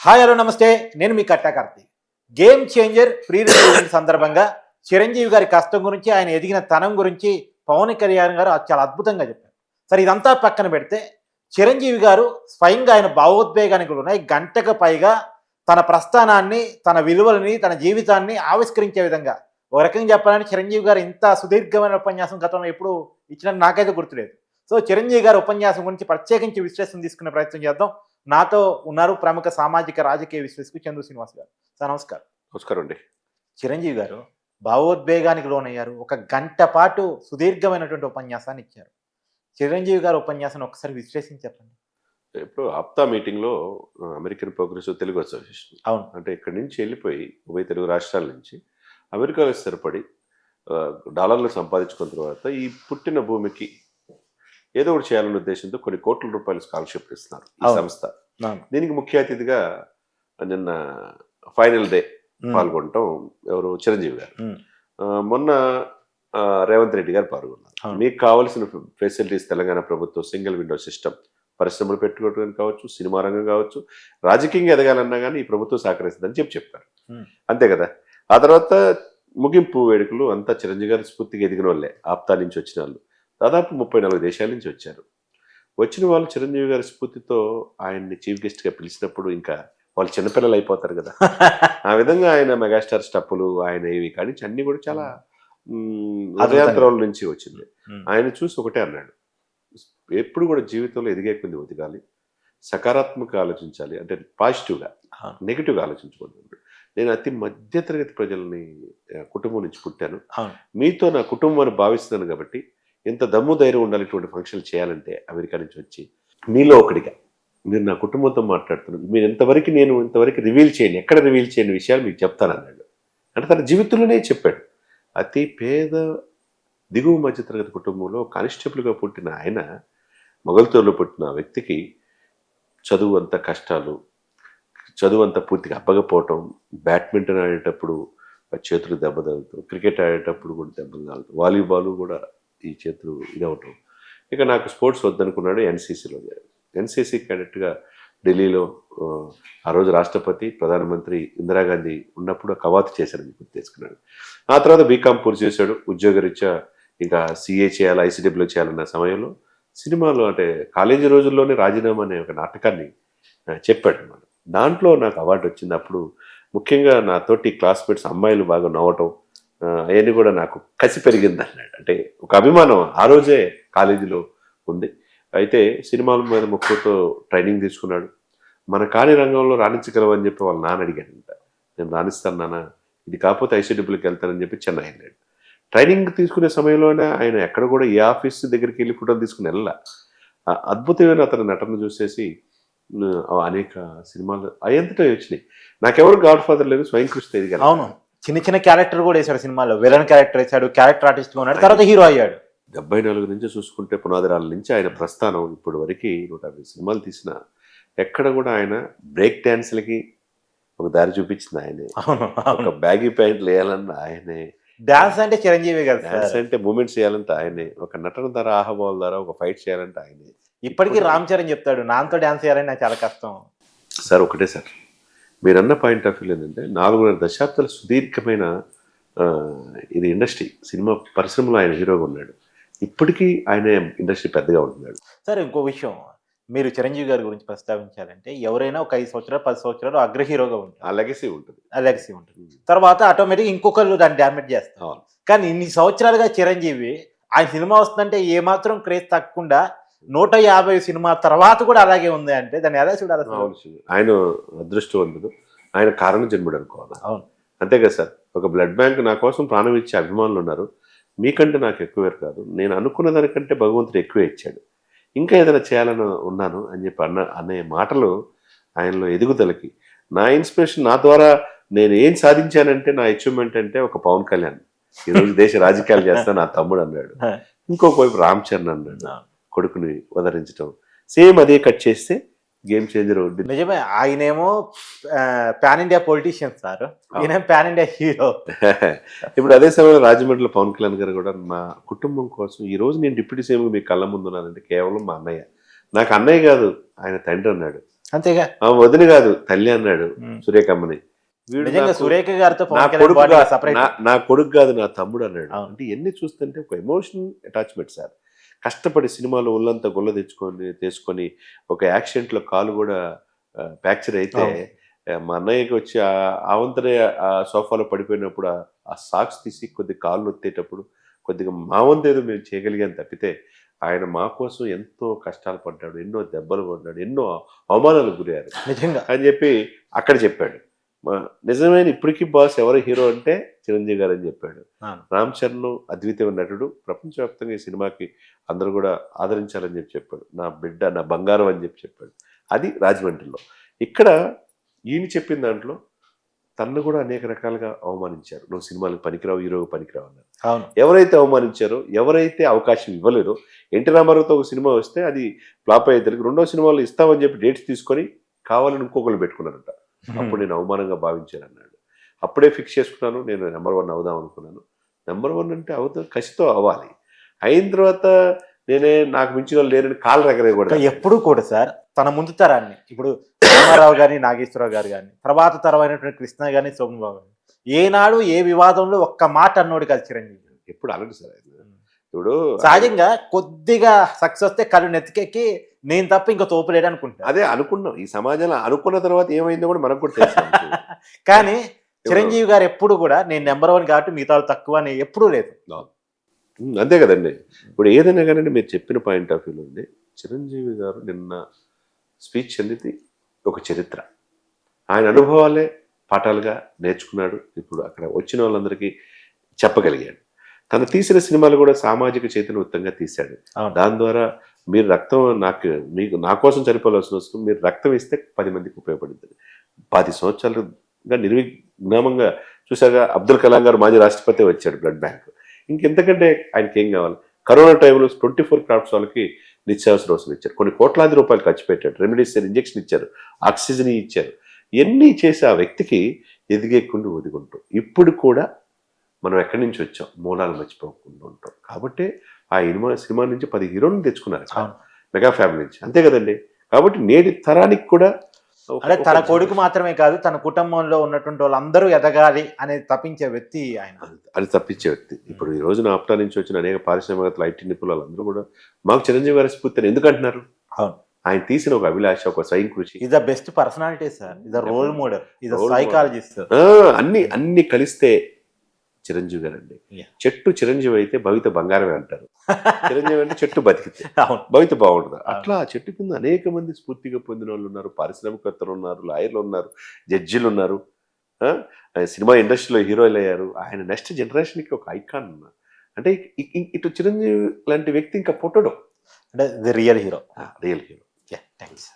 Hi hello నమస్తే, నేను మీ Katta Karthi. Game changer pre release సందర్భంగా చిరంజీవి గారి కష్టం గురించి, ఆయన ఎదిగిన తనం గురించి పవన్ కళ్యాణ్ గారు చాలా అద్భుతంగా చెప్పారు. సరే, ఇదంతా పక్కన పెడితే చిరంజీవి గారు స్వయంగా ఆయన భావోద్వేగానికి ఉన్నాయి గంటకు పైగా తన ప్రస్థానాన్ని, తన విలువలని, తన జీవితాన్ని ఆవిష్కరించే విధంగా ఒక రకంగా చెప్పాలంటే చిరంజీవి గారు ఇంత సుదీర్ఘమైన ఉపన్యాసం గతంలో ఎప్పుడు ఇచ్చినట్టు నాకైతే గుర్తులేదు. సో చిరంజీవి గారి ఉపన్యాసం గురించి ప్రత్యేకించి విశ్లేషణ తీసుకునే ప్రయత్నం చేద్దాం. నాతో ఉన్నారు ప్రముఖ సామాజిక రాజకీయ విశ్లేషకులు చందు శ్రీనివాస్ గారు. సార్ నమస్కారం. నమస్కారం అండి. చిరంజీవి గారు భావోద్వేగానికి లోనయ్యారు. ఒక గంట పాటు సుదీర్ఘమైనటువంటి ఉపన్యాసాన్ని ఇచ్చారు. చిరంజీవి గారు ఉపన్యాసాన్ని ఒకసారి విశ్లేషించి చెప్పండి. ఇప్పుడు ఆప్తా మీటింగ్లో అమెరికన్ ప్రోగ్రెసివ్ తెలుగు అసోసియేషన్, అవును, అంటే ఇక్కడి నుంచి వెళ్ళిపోయి ఉభయ తెలుగు రాష్ట్రాల నుంచి అమెరికాలో స్థిరపడి డాలర్లు సంపాదించుకున్న తర్వాత ఈ పుట్టిన భూమికి ఏదో ఒకటి చేయాలనే ఉద్దేశంతో కొన్ని కోట్ల రూపాయల స్కాలర్షిప్ ఇస్తున్నారు ఈ సంస్థ. దీనికి ముఖ్య అతిథిగా నిన్న ఫైనల్ డే పాల్గొనటం ఎవరు చిరంజీవి గారు. మొన్న రేవంత్ రెడ్డి గారు పాల్గొన్నారు. మీకు కావాల్సిన ఫెసిలిటీస్ తెలంగాణ ప్రభుత్వం సింగిల్ విండో సిస్టమ్, పరిశ్రమలు పెట్టుకోవడం కావచ్చు, సినిమా రంగం కావచ్చు, రాజకీయంగా ఎదగాలన్నా కానీ ఈ ప్రభుత్వం సహకరిస్తుందని చెప్పారు. అంతే కదా. ఆ తర్వాత ముగింపు వేడుకలు అంతా చిరంజీవి గారి స్ఫూర్తిగా ఎదిగిన వాళ్ళే. ఆప్తా నుంచి వచ్చిన వాళ్ళు దాదాపు 34 దేశాల నుంచి వచ్చారు. వచ్చిన వాళ్ళు చిరంజీవి గారి స్ఫూర్తితో ఆయన్ని చీఫ్ గెస్ట్గా పిలిచినప్పుడు ఇంకా వాళ్ళు చిన్నపిల్లలు అయిపోతారు కదా. ఆ విధంగా ఆయన మెగాస్టార్ స్టప్పులు, ఆయన ఇవి కానీ అన్ని కూడా చాలా హృదయాంతరాల నుంచి వచ్చింది. ఆయన చూసి ఒకటే అన్నాడు, ఎప్పుడు కూడా జీవితంలో ఎదిగే కొద్ది ఒదిగాలి, సకారాత్మక ఆలోచించాలి, అంటే పాజిటివ్గా, నెగిటివ్గా ఆలోచించకూడదు. నేను అతి మధ్యతరగతి ప్రజల్ని కుటుంబం నుంచి పుట్టాను, మీతో నా కుటుంబాన్ని భావిస్తున్నాను కాబట్టి ఇంత దమ్ము ధైర్యం ఉండాలి ఇటువంటి ఫంక్షన్లు చేయాలంటే అమెరికా నుంచి వచ్చి మీలో ఒకటిగా మీరు నా కుటుంబంతో మాట్లాడుతున్నారు, మీరు ఇంతవరకు రివీల్ చేయండి, ఎక్కడ రివీల్ చేయని విషయాలు మీకు చెప్తానన్నాడు. అంటే తన జీవితంలోనే చెప్పాడు. అతి పేద దిగువ మధ్యతరగతి కుటుంబంలో కానిస్టేబుల్గా పుట్టిన ఆయన, మొగల్తూరులో పుట్టిన వ్యక్తికి చదువు అంత కష్టాలు, చదువు అంతా పూర్తిగా అప్పకపోవటం, బ్యాడ్మింటన్ ఆడేటప్పుడు చేతులు దెబ్బ తగులుతాం, క్రికెట్ ఆడేటప్పుడు కూడా దెబ్బలు తగులుతాం, వాలీబాల్ కూడా ఈ చేతులు ఇదవటం. ఇక నాకు స్పోర్ట్స్ వద్దనుకున్నాడు, ఎన్సీసీలో ఎన్సీసీ క్యాడెట్గా ఢిల్లీలో ఆ రోజు రాష్ట్రపతి, ప్రధానమంత్రి ఇందిరాగాంధీ ఉన్నప్పుడు కవాతు చేశారని గుర్తు చేసుకున్నాడు. ఆ తర్వాత బీకామ్ పూర్తి చేశాడు. ఉద్యోగరీత్యా ఇంకా సీఏ చేయాలి, ఐసీడబ్ల్యూ చేయాలన్న సమయంలో సినిమాలో, అంటే కాలేజీ రోజుల్లోనే రాజీనామా అనే ఒక నాటకాన్ని చెప్పాడు అన్నమాట. దాంట్లో నాకు అవార్డు వచ్చింది. అప్పుడు ముఖ్యంగా నాతోటి క్లాస్మేట్స్ అమ్మాయిలు బాగా నవ్వటం అవన్నీ కూడా నాకు కసి పెరిగింది అన్నాడు. అంటే ఒక అభిమానం ఆ రోజే కాలేజీలో ఉంది. అయితే సినిమాల మీద మొక్కుతో ట్రైనింగ్ తీసుకున్నాడు. మన కాని రంగంలో రాణించగలవని చెప్పి వాళ్ళ నాన్న అడిగాడంట. నేను రాణిస్తాను నాన్న, ఇది కాకపోతే ఐసీడబ్ల్యూకి వెళ్తానని చెప్పి చెన్నై వెళ్ళాడు. ట్రైనింగ్ తీసుకునే సమయంలోనే ఆయన ఎక్కడ కూడా ఏ ఆఫీస్ దగ్గరికి వెళ్ళి ఫోటోలు తీసుకుని వెళ్ళా. అద్భుతమైన అతని నటన చూసేసి అనేక సినిమాలు అయ్యంతటా వచ్చినాయి. నాకెవరు గాడ్ ఫాదర్ లేదు, స్వయం కృషి ఎదిగాను. అవును, చిన్న చిన్న క్యారెక్టర్ కూడా వేశాడు సినిమాలో. విలన్ క్యారెక్టర్ వేశాడు, క్యారెక్టర్ ఆర్టిస్ట్గా ఉన్నాడు, తర్వాత హీరో అయ్యాడు. 74 నుంచి చూసుకుంటే పునాదిరాల నుంచి ఆయన ప్రస్థానం ఇప్పుడు వరకు 150 సినిమాలు తీసిన ఎక్కడ కూడా ఆయన బ్రేక్ డ్యాన్స్లకి ఒక దారి చూపించింది ఆయనే. ఒక బ్యాగీ ప్యాంట్లు వేయాలన్న ఆయనే, డాన్స్ అంటే చిరంజీవి గారు, డాన్స్ అంటే మూమెంట్స్ చేయాలంటే ఆయనే, ఒక నటన ద్వారా ఆహబాల ద్వారా ఒక ఫైట్ చేయాలంటే ఆయనే. ఇప్పటికీ రామ్ చరణ్ చెప్తాడు, నాతో డాన్స్ చేయాలని నాకు చాలా కష్టం. సార్ ఒకటే సార్, మీరన్న పాయింట్ ఆఫ్ వ్యూ ఏంటంటే 4.5 దశాబ్దాల సుదీర్ఘమైన ఇది ఇండస్ట్రీ, సినిమా పరిశ్రమలో ఆయన హీరోగా ఉన్నాడు. ఇప్పటికీ ఆయన ఇండస్ట్రీ పెద్దగా ఉంటున్నాడు. సార్ ఇంకో విషయం, మీరు చిరంజీవి గారి గురించి ప్రస్తావించాలంటే ఎవరైనా ఒక 5 సంవత్సరాలు 10 సంవత్సరాలు అగ్ర హీరోగా ఉంటారు, ఆ లెగసీ ఉంటుంది. తర్వాత ఆటోమేటిక్ ఇంకొకరు దాన్ని డ్యామేజ్ చేస్తారు. కానీ ఇన్ని సంవత్సరాలుగా చిరంజీవి ఆయన సినిమా వస్తుందంటే ఏమాత్రం క్రేజ్ తగ్గకుండా 150 సినిమా తర్వాత కూడా అలాగే ఉంది అంటే దాన్ని ఎలా చూడాలి? ఆయన అదృష్టవంతుడు, ఆయన కారణ జన్ముడు అనుకోవాలి. అవును, అంతే కదా సార్. ఒక బ్లడ్ బ్యాంక్ నా కోసం ప్రాణం ఇచ్చే అభిమానులు ఉన్నారు. మీకంటే నాకు ఎక్కువ కాదు, నేను అనుకున్న దానికంటే భగవంతుడు ఎక్కువే ఇచ్చాడు, ఇంకా ఏదైనా చేయాలని ఉన్నాను అని చెప్పి అనే మాటలు ఆయనలో ఎదుగుదలకి నా ఇన్స్పిరేషన్. నా ద్వారా నేను ఏం సాధించానంటే, నా అచీవ్మెంట్ అంటే ఒక పవన్ కళ్యాణ్ ఈరోజు దేశ రాజకీయాలు చేస్తా నా తమ్ముడు అన్నాడు. ఇంకొక వైపు రామ్ చరణ్ అన్నాడు, కొడుకుని ఉదరించడం. సేమ్ అదే కట్ చేస్తే గేమ్ చేంజర్. నిజమే, ఆయనేమో పాన్ ఇండియా పొలిటీషియన్ సార్, ఈయన పాన్ ఇండియా హీరో. ఇప్పుడు అదే సమయంలో రాజమండ్రిలో పవన్ కళ్యాణ్ గారు కూడా మా కుటుంబం కోసం ఈ రోజు నేను డిప్యూటీ సీఎం మీ కళ్ళ ముందు ఉన్నానంటే కేవలం మా అన్నయ్య. నాకు అన్నయ్య కాదు, ఆయన తండ్రి అన్నాడు. అంతేగా. ఆ వదిన కాదు తల్లి అన్నాడు ఉమ్. సురేఖమ్మని. వీడు నిజంగా నాకు- సురేఖ గారితో నా పవన్ కళ్యాణ్ కొడుకు బాండింగ్ కా- separate. నా కొడుకు కాదు నా తమ్ముడు అన్నాడు. అవును. అంటే ఇవన్నీ చూస్తుంటే ఒక ఎమోషనల్ అటాచ్మెంట్ సార్. కష్టపడి సినిమాలో ఒళ్ళంతా గొల్ల తీసుకొని ఒక యాక్సిడెంట్ లో కాలు కూడా ఫ్రాక్చర్ అయితే అవును. మా అన్నయ్యకి వచ్చి ఆ వంతనే ఆ సోఫాలో పడిపోయినప్పుడు ఆ సాక్స్ తీసి కొద్ది కాళ్ళు నొత్తేటప్పుడు కొద్దిగా మా వంతు ఏదో మేము చేయగలిగాం తప్పితే ఆయన మా కోసం ఎంతో కష్టాలు పడ్డాడు, ఎన్నో దెబ్బలు పడ్డాడు, ఎన్నో అవమానాలకు గురయ్యారు నిజంగా. అని చెప్పి అక్కడ చెప్పాడు. నిజమైన ఇప్పటికీ బాస్ ఎవరు హీరో అంటే చిరంజీవి గారు అని చెప్పాడు. అవును. రామ్ చరణ్ అద్వితీయ నటుడు, ప్రపంచవ్యాప్తంగా ఈ సినిమాకి అందరూ కూడా ఆదరించాలని చెప్పి చెప్పాడు. నా బిడ్డ నా బంగారం అని చెప్పి చెప్పాడు. అది రాజమండ్రిలో. ఇక్కడ ఈయన చెప్పిన దాంట్లో తన్ను కూడా అనేక రకాలుగా అవమానించారు. నువ్వు సినిమాలకు పనికిరావు, హీరోకి పనికిరావు అన్నారు. అవును. ఎవరైతే అవమానించారో, ఎవరైతే అవకాశం ఇవ్వలేరో, ఎన్టీ రామారావుతో ఒక సినిమా వస్తే అది ఫ్లాప్ అయ్యేసరికి రెండో సినిమాలో ఇస్తామని చెప్పి డేట్స్ తీసుకొని కావాలని ఇంకొకరు పెట్టుకున్నారంట. అప్పుడు నేను అవమానంగా భావించాను అన్నాడు. అప్పుడే ఫిక్స్ చేసుకున్నాను, నేను నెంబర్ 1 అవుదాం అనుకున్నాను. నెంబర్ 1 అంటే అవుతా కసితో అవ్వాలి. అయిన తర్వాత నేనే నాకు మించిన వాళ్ళు లేరని కాళ్ళు ఎగరేయకూడదు. ఎప్పుడు కూడా సార్ తన ముందు తరాన్ని, ఇప్పుడు రామారావు గాని, నాగేశ్వరరావు గారు కానీ, తర్వాత తరమైనటువంటి కృష్ణ గాని, సోమన్ బాబు గాని, ఏనాడు ఏ వివాదంలో ఒక్క మాట అన్నోడు కాదు చిరంజీవి. ఎప్పుడు అలాంటి సార్ ఇప్పుడు సహజంగా కొద్దిగా సక్సెస్ వస్తే కళ్ళు నెత్తికెక్కి నేను తప్ప ఇంకా తోపులేడు అనుకుంటా. అదే అనుకున్నాం. ఈ సమాజంలో అనుకున్న తర్వాత ఏమైందో కూడా మనకు కూడా తెలుసు. కానీ చిరంజీవి గారు ఎప్పుడు కూడా నేను నెంబర్ 1 కాబట్టి మిగతా వాళ్ళు తక్కువ అని ఎప్పుడూ లేదు. అంతే కదండి. ఇప్పుడు ఏదైనా కానీ మీరు చెప్పిన పాయింట్ ఆఫ్ వ్యూలో ఉంది. చిరంజీవి గారు నిన్న స్పీచ్ అనేది ఒక చరిత్ర. ఆయన అనుభవాలే పాఠాలుగా నేర్చుకున్నాడు. ఇప్పుడు అక్కడ వచ్చిన వాళ్ళందరికీ చెప్పగలిగాడు. తను తీసిన సినిమాలు కూడా సామాజిక చైతన్యయుతంగా తీశాడు. దాని ద్వారా మీరు రక్తం మీకు నా కోసం చనిపోవాల్సిన వస్తుంది, మీరు రక్తం ఇస్తే 10 మందికి ఉపయోగపడుతుంది. 10 సంవత్సరాలుగా నిర్విఘ్నంగా చూసాగా అబ్దుల్ కలాం గారు మాజీ రాష్ట్రపతి వచ్చాడు బ్లడ్ బ్యాంక్. ఇంకెంతకంటే ఆయనకి ఏం కావాలి? కరోనా టైంలో 24 క్రాఫ్ట్స్ వాళ్ళకి నిత్యావసర వస్తువులు ఇచ్చారు. కొన్ని కోట్లాది రూపాయలు ఖర్చు పెట్టాడు. రెమెడీసివిర్ ఇంజెక్షన్ ఇచ్చారు, ఆక్సిజన్ ఇచ్చారు. ఎన్ని చేసి ఆ వ్యక్తికి ఎదిగేకుండా ఒదిగుంటూ ఇప్పుడు కూడా మనం ఎక్కడి నుంచి వచ్చాం మూలాలు మర్చిపోకుండా ఉంటాం. కాబట్టి ఆ సినిమా నుంచి 10 హీరోలను తెచ్చుకున్నారు మెగా ఫ్యామిలీ నుంచి. అంతే కదండి. కాబట్టి నేటి తరానికి కూడా అంటే తన కొడుకు మాత్రమే కాదు, తన కుటుంబంలో ఉన్నటువంటి వాళ్ళందరూ ఎదగాలి అనేది తప్పించే వ్యక్తి ఆయన. అది తప్పించే వ్యక్తి. ఇప్పుడు ఈ రోజున ఆప్టా నుంచి వచ్చిన అనేక పారిశ్రామికతలు, ఐటీ నిపుణులు అందరూ కూడా మాకు చిరంజీవి గారి స్ఫూర్తిని ఎందుకు అంటున్నారు? అవును. ఆయన తీసిన ఒక అభిలాష, ఒక Swayam Krushi. Is the best personality sir, is the role model, is the psychologist. అన్ని కలిస్తే చిరంజీవి గారు అండి. చెట్టు చిరంజీవి అయితే భవిత బంగారమే అంటారు. చిరంజీవి అంటే చెట్టు బతికితే భవిత బాగుంటుంది. అట్లా చెట్టు కింద అనేక మంది స్ఫూర్తిగా పొందిన వాళ్ళు ఉన్నారు. పారిశ్రామికవేత్తలు ఉన్నారు, లాయర్లు ఉన్నారు, జడ్జిలు ఉన్నారు, సినిమా ఇండస్ట్రీలో హీరోలు అయ్యారు. ఆయన నెక్స్ట్ జనరేషన్కి ఒక ఐకాన్ ఉన్నారు. అంటే ఇటు చిరంజీవి లాంటి వ్యక్తి ఇంకా పుట్టడం. అంటే the real hero. Real hero. Thanks.